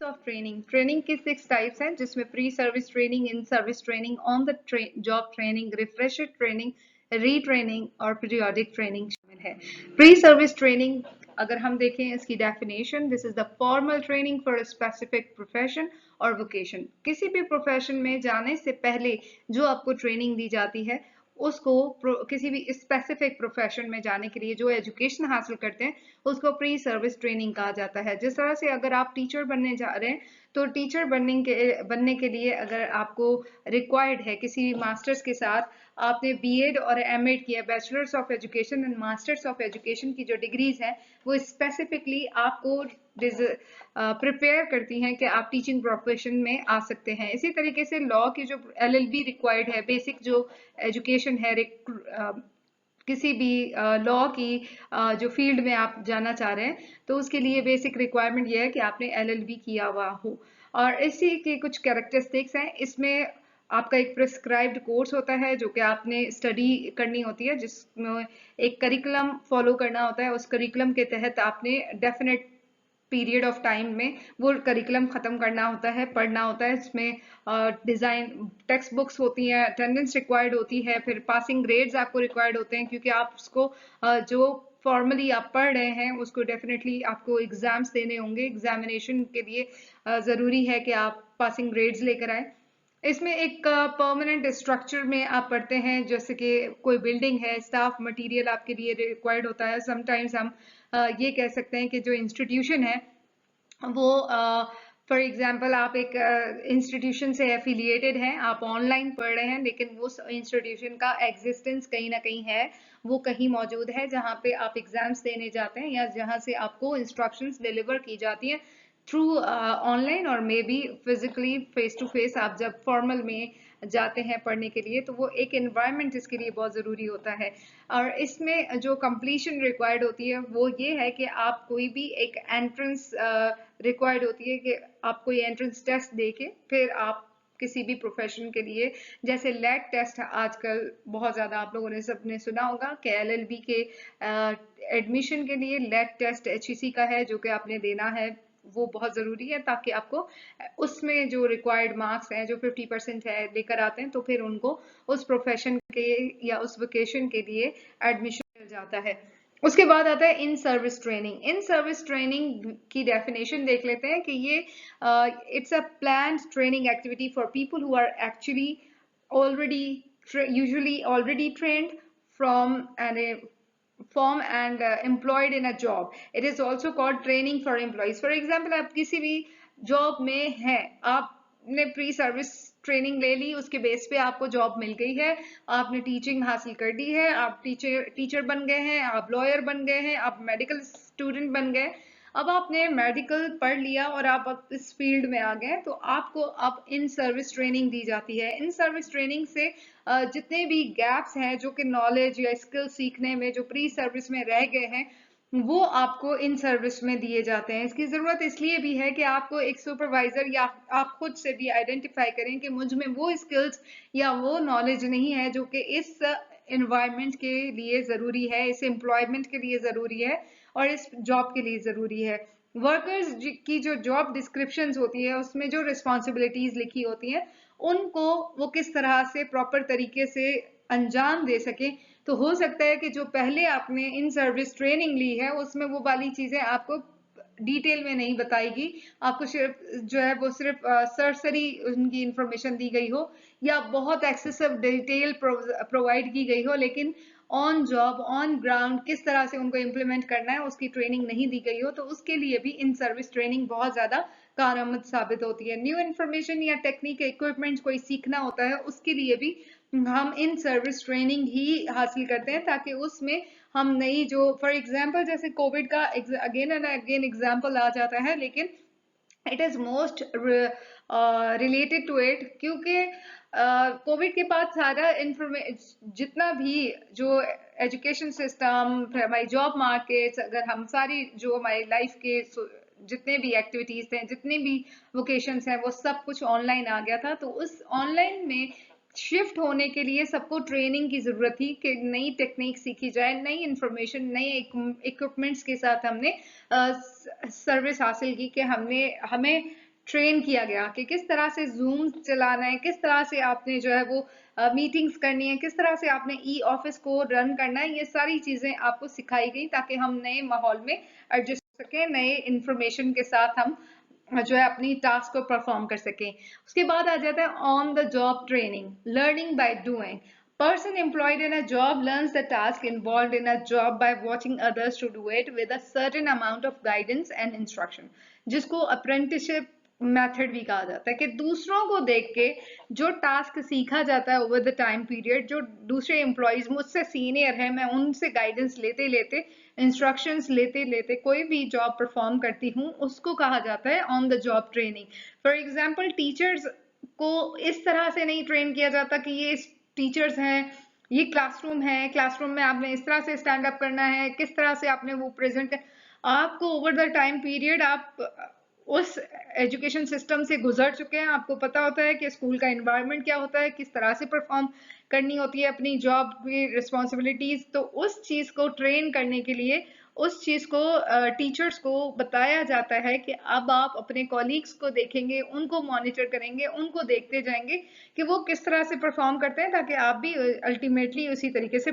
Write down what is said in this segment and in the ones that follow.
Of training. Training की 6 types हैं, जिसमें pre service training, in service training, on the job training, refresher training, retraining और periodic training शामिल है। Pre service training अगर हम देखें इसकी definition, this is the formal training for a specific profession और वोकेशन। किसी भी प्रोफेशन में जाने से पहले जो आपको ट्रेनिंग दी जाती है उसको किसी भी स्पेसिफिक प्रोफेशन में जाने के लिए जो एजुकेशन हासिल करते हैं उसको प्री सर्विस ट्रेनिंग कहा जाता है। जिस तरह से अगर आप टीचर बनने जा रहे हैं तो टीचर बनने के लिए अगर आपको रिक्वायर्ड है किसी भी मास्टर्स के साथ आपने बीएड और एमएड किया, bachelors of education and masters of education की जो डिग्रीज हैं वो स्पेसिफिकली आपको प्रिपेयर करती हैं कि आप टीचिंग प्रोफेशन में आ सकते हैं। इसी तरीके से लॉ की जो एलएलबी रिक्वायर्ड है, बेसिक जो एजुकेशन है किसी भी लॉ की जो फील्ड में आप जाना चाह रहे हैं तो उसके लिए बेसिक रिक्वायरमेंट ये है कि आपने एलएलबी किया हुआ हो। और इसी के कुछ कैरेक्टरिस्टिक्स हैं, इसमें आपका एक प्रिस्क्राइब्ड कोर्स होता है जो कि आपने स्टडी करनी होती है, जिसमें एक करिकुलम फॉलो करना होता है। उस करिकुलम के तहत आपने डेफिनेट पीरियड ऑफ टाइम में वो करिकुलम खत्म करना होता है, पढ़ना होता है। इसमें डिजाइन टेक्स्ट बुक्स होती हैं, अटेंडेंस रिक्वायर्ड होती है, फिर पासिंग ग्रेड्स आपको रिक्वायर्ड होते हैं क्योंकि आप उसको जो फॉर्मली आप पढ़ रहे हैं उसको डेफिनेटली आपको एग्जाम्स देने होंगे। एग्जामिनेशन के लिए जरूरी है कि आप पासिंग ग्रेड्स लेकर आए। इसमें एक परमानेंट स्ट्रक्चर में आप पढ़ते हैं, जैसे कि कोई बिल्डिंग है, स्टाफ मटेरियल आपके लिए रिक्वायर्ड होता है। समटाइम्स हम ये कह सकते हैं कि जो इंस्टीट्यूशन है वो फॉर एग्जांपल आप एक इंस्टीट्यूशन से एफिलिएटेड हैं, आप ऑनलाइन पढ़ रहे हैं, लेकिन उस इंस्टीट्यूशन का एग्जिस्टेंस कहीं ना कहीं है, वो कहीं मौजूद है जहाँ पे आप एग्जाम्स देने जाते हैं या जहाँ से आपको इंस्ट्रक्शंस डिलीवर की जाती हैं थ्रू ऑनलाइन और may be physically face to face. आप जब फॉर्मल में जाते हैं पढ़ने के लिए तो वो एक एनवायरनमेंट इसके लिए बहुत ज़रूरी होता है। और इसमें जो कंप्लीशन रिक्वायर्ड होती है वो ये है कि आप कोई भी एक एंट्रेंस रिक्वायर्ड होती है कि आप कोई एंट्रेंस टेस्ट दे के फिर आप किसी भी प्रोफेशन के लिए, जैसे लेट टेस्ट आजकल बहुत ज़्यादा आप लोगों ने सबने सुना होगा कि एलएलबी के एडमिशन के लिए लेट टेस्ट एचईसी का है जो कि आपने देना है, वो बहुत ज़रूरी है ताकि आपको उसमें जो रिक्वायर्ड मार्क्स हैं जो 50% है लेकर आते हैं तो फिर उनको उस प्रोफेशन के या उस वोकेशन के लिए एडमिशन मिल जाता है। उसके बाद आता है in service training. In service training की डेफिनेशन देख लेते हैं कि ये it's a planned training activity for people who are actually already usually already trained from an form and employed in a job. It is also called training for employees. For example, आप किसी भी job में हैं, आपने pre service training ले ली, उसके base पे आपको जॉब मिल गई है, आपने टीचिंग हासिल कर दी है, आप टीचर बन गए हैं, आप लॉयर बन गए हैं, आप मेडिकल स्टूडेंट बन गए। अब आपने मेडिकल पढ़ लिया और आप अब इस फील्ड में आ गए तो आपको अब इन सर्विस ट्रेनिंग दी जाती है। इन सर्विस ट्रेनिंग से जितने भी गैप्स हैं जो कि नॉलेज या स्किल सीखने में जो प्री सर्विस में रह गए हैं वो आपको इन सर्विस में दिए जाते हैं। इसकी जरूरत इसलिए भी है कि आपको एक सुपरवाइजर या आप खुद से भी आइडेंटिफाई करें कि मुझ में वो स्किल्स या वो नॉलेज नहीं है जो कि इस एनवायरनमेंट के लिए जरूरी है, इस एम्प्लॉयमेंट के लिए जरूरी है और इस जॉब के लिए जरूरी है। वर्कर्स की जो जॉब डिस्क्रिप्शंस होती है उसमें जो रिस्पॉन्सिबिलिटीज लिखी होती हैं उनको वो किस तरह से प्रॉपर तरीके से अंजाम दे सके। तो हो सकता है कि जो पहले आपने इन सर्विस ट्रेनिंग ली है उसमें वो वाली चीजें आपको डिटेल में नहीं बताएगी, आपको सिर्फ जो है वो सिर्फ सरसरी उनकी इंफॉर्मेशन दी गई हो या बहुत एक्सेसिव डिटेल प्रोवाइड की गई हो, लेकिन ऑन जॉब ऑन ग्राउंड किस तरह से उनको इम्प्लीमेंट करना है उसकी ट्रेनिंग नहीं दी गई हो, तो उसके लिए भी इन सर्विस ट्रेनिंग बहुत ज्यादा कारआमद साबित होती है। न्यू इन्फॉर्मेशन या टेक्निक इक्विपमेंट कोई सीखना होता है उसके लिए भी हम इन सर्विस ट्रेनिंग ही हासिल करते हैं ताकि उसमें हम नई जो फॉर एग्जांपल जैसे कोविड का अगेन एंड अगेन एग्जांपल आ जाता है, लेकिन it is most related to it क्योंकि कोविड के बाद सारा इंफॉर्मेशन जितना भी जो एजुकेशन सिस्टम, हमारी जॉब मार्केट्स, अगर हम सारी जो हमारी लाइफ के जितने भी एक्टिविटीज थे, जितने भी वोकेशंस हैं, वो सब कुछ ऑनलाइन आ गया था। तो उस ऑनलाइन में शिफ्ट होने के लिए सबको ट्रेनिंग की जरूरत थी कि नई टेक्निक सीखी जाए, नई इंफॉर्मेशन, नए इक्विपमेंट्स के साथ हमने सर्विस हासिल की कि हमें ट्रेन किया गया कि किस तरह से जूम चलाना है, किस तरह से आपने जो है वो मीटिंग्स करनी है, किस तरह से आपने ई ऑफिस को रन करना है, ये सारी चीजें आपको सिखाई गई ताकि हम नए माहौल में एडजस्ट हो सकें, नए इंफॉर्मेशन के साथ हम जो है अपनी टास्क को परफॉर्म कर सकें। उसके बाद आ जाता है on the job training, learning by doing. Person employed in a job learns the task involved in a job by watching others to do it with a certain amount of guidance and instruction, जिसको apprenticeship method भी कहा जाता है कि दूसरों को देख के जो टास्क सीखा जाता है ओवर द टाइम पीरियड, जो दूसरे एम्प्लॉयज मुझसे सीनियर है, मैं उनसे गाइडेंस लेते लेते, इंस्ट्रक्शंस लेते लेते कोई भी जॉब परफॉर्म करती हूँ, उसको कहा जाता है on the job training. For example teachers को इस तरह से नहीं ट्रेन किया जाता कि ये टीचर्स हैं, ये क्लासरूम है, क्लासरूम में आपने इस तरह से स्टैंड अप करना है, किस तरह से आपने वो प्रेजेंट कर, आपको ओवर द टाइम पीरियड आप उस एजुकेशन सिस्टम से गुजर चुके हैं, आपको पता होता है कि स्कूल का एनवायरनमेंट क्या होता है, किस तरह से परफॉर्म करनी होती है अपनी जॉब की रिस्पॉन्सिबिलिटीज। तो उस चीज को ट्रेन करने के लिए उस चीज को टीचर्स को बताया जाता है कि अब आप अपने कॉलीग्स को देखेंगे, उनको मॉनिटर करेंगे, उनको देखते जाएंगे कि वो किस तरह से परफॉर्म करते हैं, ताकि आप भी अल्टीमेटली उसी तरीके से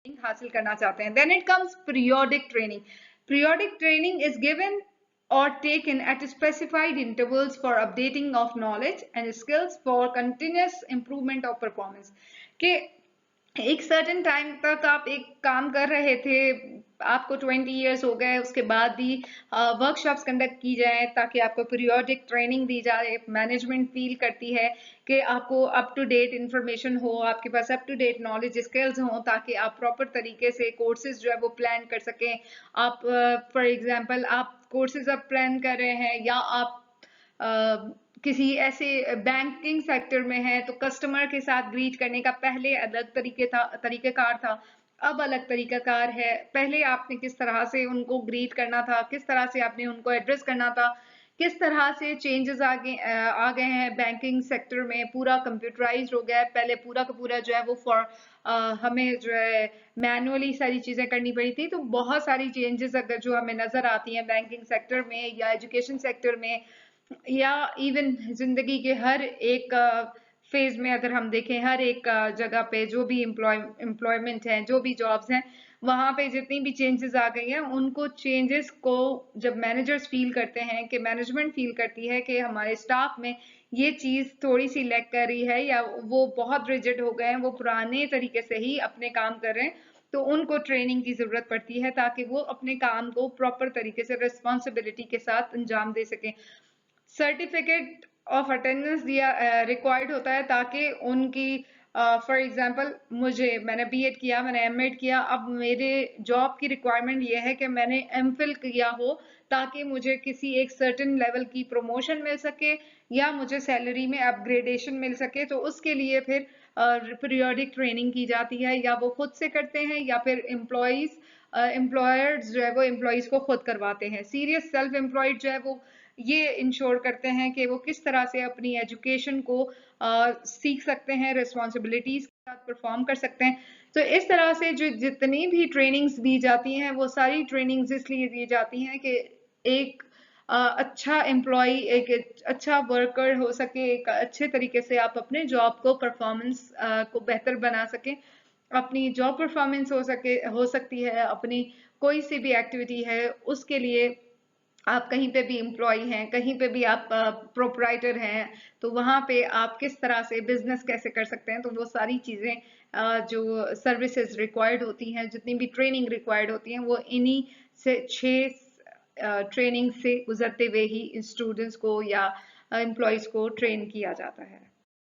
हासिल करना चाहते हैं। Then it comes periodic training. Periodic training is given or taken at specified intervals for updating of knowledge and skills for continuous improvement of performance. कि एक सर्टेन टाइम तक आप एक काम कर रहे थे, आपको 20 इयर्स हो गए, उसके बाद भी वर्कशॉप्स कंडक्ट की जाए ताकि आपको पीरियोडिक ट्रेनिंग दी जाए। मैनेजमेंट फील करती है कि आपको अप टू डेट इंफॉर्मेशन हो, आपके पास up to date knowledge skills हो, ताकि आप प्रॉपर तरीके से कोर्सेज जो है वो प्लान कर सकें। आप फॉर एग्जांपल आप कोर्सेज अब प्लान कर रहे हैं, या आप किसी ऐसे बैंकिंग सेक्टर में है, तो कस्टमर के साथ ग्रीट करने का पहले अलग तरीकेकार था, अब अलग तरीकाकार है। पहले आपने किस तरह से उनको ग्रीट करना था, किस तरह से आपने उनको एड्रेस करना था, किस तरह से चेंजेस आ गए हैं बैंकिंग सेक्टर में, पूरा कंप्यूटराइज्ड हो गया है। पहले पूरा का पूरा जो है वो हमें जो है मैनुअली सारी चीजें करनी पड़ी थी। तो बहुत सारी चेंजेस अगर जो हमें नजर आती हैं बैंकिंग सेक्टर में या एजुकेशन सेक्टर में, या इवन जिंदगी के हर एक फेज में अगर हम देखें, हर एक जगह पे जो भी एम्प्लॉयमेंट है, जो भी जॉब्स हैं, वहां पे जितनी भी चेंजेस आ गई हैं, उनको चेंजेस को जब मैनेजर्स फील करते हैं, कि मैनेजमेंट फील करती है कि हमारे स्टाफ में ये चीज थोड़ी सी लैग कर रही है, या वो बहुत रिजिड हो गए हैं, वो पुराने तरीके से ही अपने काम कर रहे हैं, तो उनको ट्रेनिंग की जरूरत पड़ती है ताकि वो अपने काम को प्रॉपर तरीके से रिस्पॉन्सिबिलिटी के साथ अंजाम दे सकें। सर्टिफिकेट ऑफ अटेंडेंस दिया रिक्वायर्ड होता है, ताकि उनकी फॉर एग्जांपल मैंने बीएड किया, मैंने एमएड किया, अब मेरे जॉब की रिक्वायरमेंट ये है कि मैंने एमफिल किया हो, ताकि मुझे किसी एक सर्टेन लेवल की प्रमोशन मिल सके, या मुझे सैलरी में अपग्रेडेशन मिल सके। तो उसके लिए फिर पीरियोडिक ट्रेनिंग की जाती है, या वो खुद से करते हैं, या फिर एम्प्लॉयर्स जो है वो एम्प्लॉयज को खुद करवाते हैं। सीरियस सेल्फ एम्प्लॉयड जो है वो ये इंश्योर करते हैं कि वो किस तरह से अपनी एजुकेशन को सीख सकते हैं, रिस्पॉन्सिबिलिटीज के साथ परफॉर्म कर सकते हैं। तो इस तरह से जो जितनी भी ट्रेनिंग्स दी जाती हैं, वो सारी ट्रेनिंग्स इसलिए दी जाती हैं कि एक अच्छा एम्प्लॉय, एक अच्छा वर्कर हो सके, एक अच्छे तरीके से आप अपने जॉब को परफॉर्मेंस को बेहतर बना सकें। अपनी जॉब परफॉर्मेंस हो सकती है, अपनी कोई सी भी एक्टिविटी है, उसके लिए आप कहीं पे भी एम्प्लॉय हैं, कहीं पे भी आप प्रोपराइटर हैं, तो वहां पे आप किस तरह से बिजनेस कैसे कर सकते हैं। तो वो सारी चीजें जो सर्विसेज रिक्वायर्ड होती हैं, जितनी भी ट्रेनिंग रिक्वायर्ड होती हैं, वो इन्हीं से 6 ट्रेनिंग से गुजरते हुए ही स्टूडेंट्स को या एम्प्लॉयज को ट्रेन किया जाता है।